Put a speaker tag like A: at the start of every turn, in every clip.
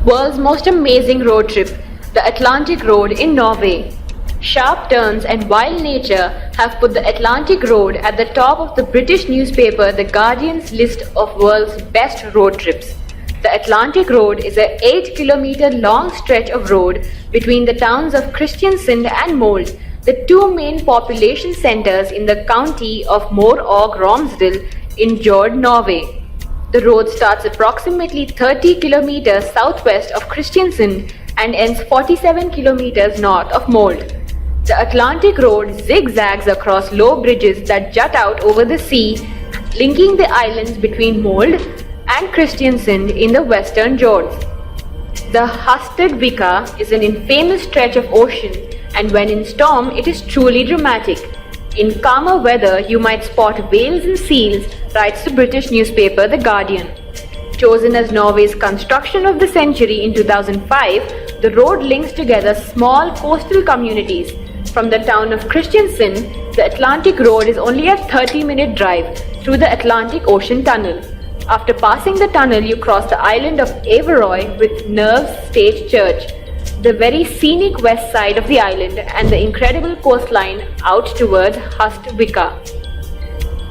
A: World's most amazing road trip, the Atlantic Road in Norway. Sharp turns and wild nature have put the Atlantic Road at the top of the British newspaper The Guardian's list of world's best road trips. The Atlantic Road is an 8-kilometer long stretch of road between the towns of Kristiansand and Molde, the two main population centers in the county of Møre og Romsdal in Jord, Norway. The road starts approximately 30 kilometers southwest of Kristiansand and ends 47 kilometers north of Molde. The Atlantic Road zigzags across low bridges that jut out over the sea, linking the islands between Molde and Kristiansand in the western Fjords. The Hustadvika is an infamous stretch of ocean, and when in storm it is truly dramatic. In calmer weather you might spot whales and seals, writes the British newspaper The Guardian. Chosen as Norway's construction of the century in 2005, the road links together small coastal communities. From the town of Kristiansand, the Atlantic Road is only a 30-minute drive through the Atlantic Ocean Tunnel. After passing the tunnel, you cross the island of Everøy with Nerves State Church, the very scenic west side of the island, and the incredible coastline out towards Hustadvika.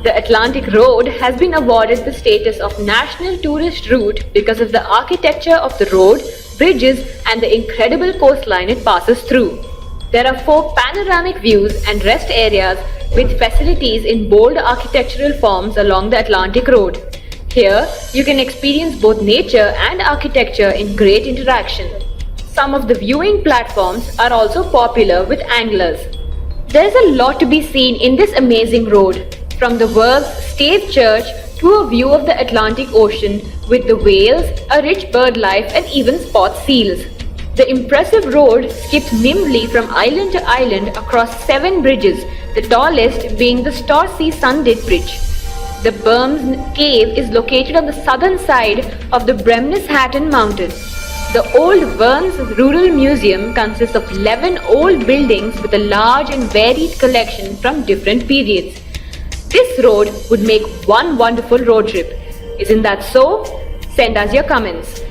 A: The Atlantic Road has been awarded the status of National Tourist Route because of the architecture of the road, bridges, and the incredible coastline it passes through. There are 4 panoramic views and rest areas with facilities in bold architectural forms along the Atlantic Road. Here, you can experience both nature and architecture in great interaction. Some of the viewing platforms are also popular with anglers. There's a lot to be seen in this amazing road, from the world's Stave Church to a view of the Atlantic Ocean with the whales, a rich bird life, and even spot seals. The impressive road skips nimbly from island to island across 7 bridges, the tallest being the Storsea Sundid Bridge. The Berms Cave is located on the southern side of the Bremneshattan Mountain. The Old Verns Rural Museum consists of 11 old buildings with a large and varied collection from different periods. This road would make one wonderful road trip. Isn't that so? Send us your comments.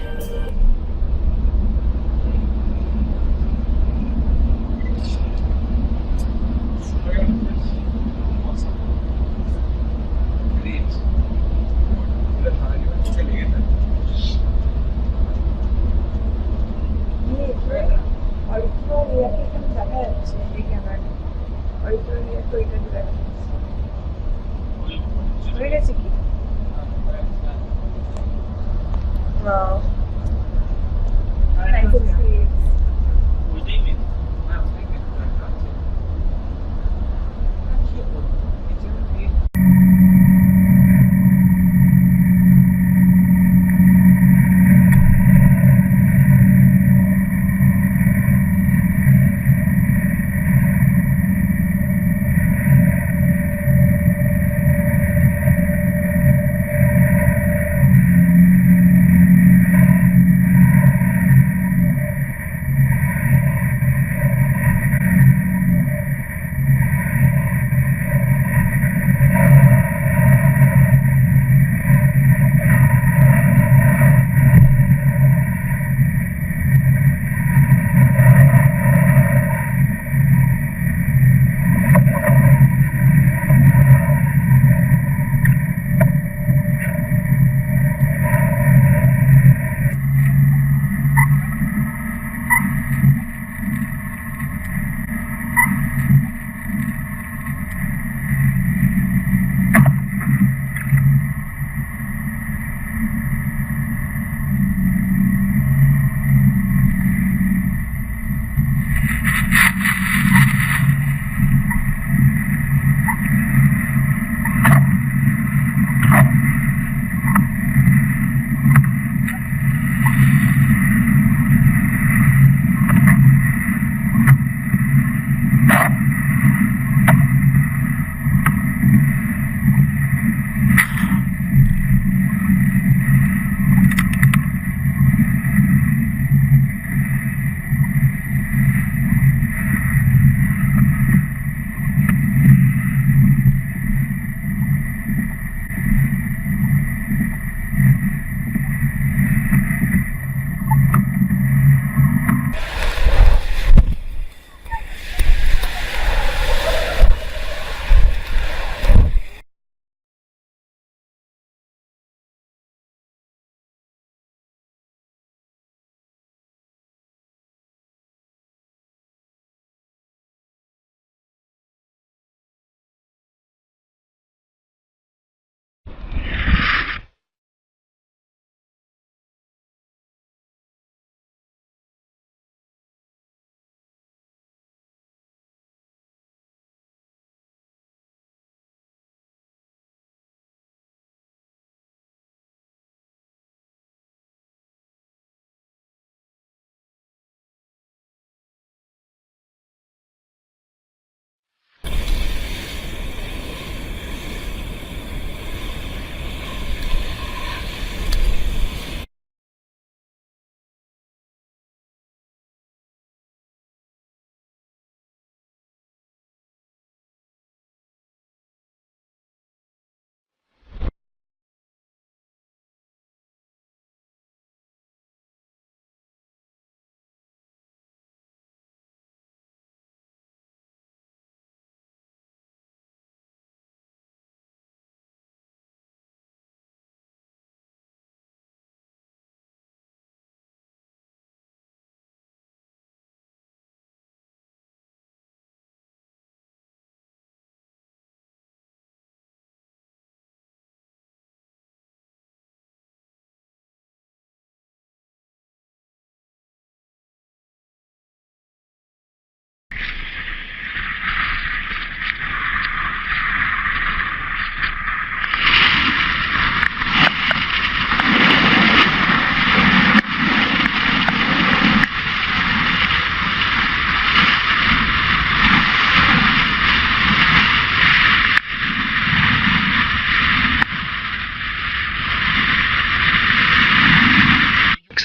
B: Wow. Nice experience.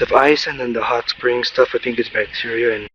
C: of ice, and then the hot spring stuff, I think it's bacteria and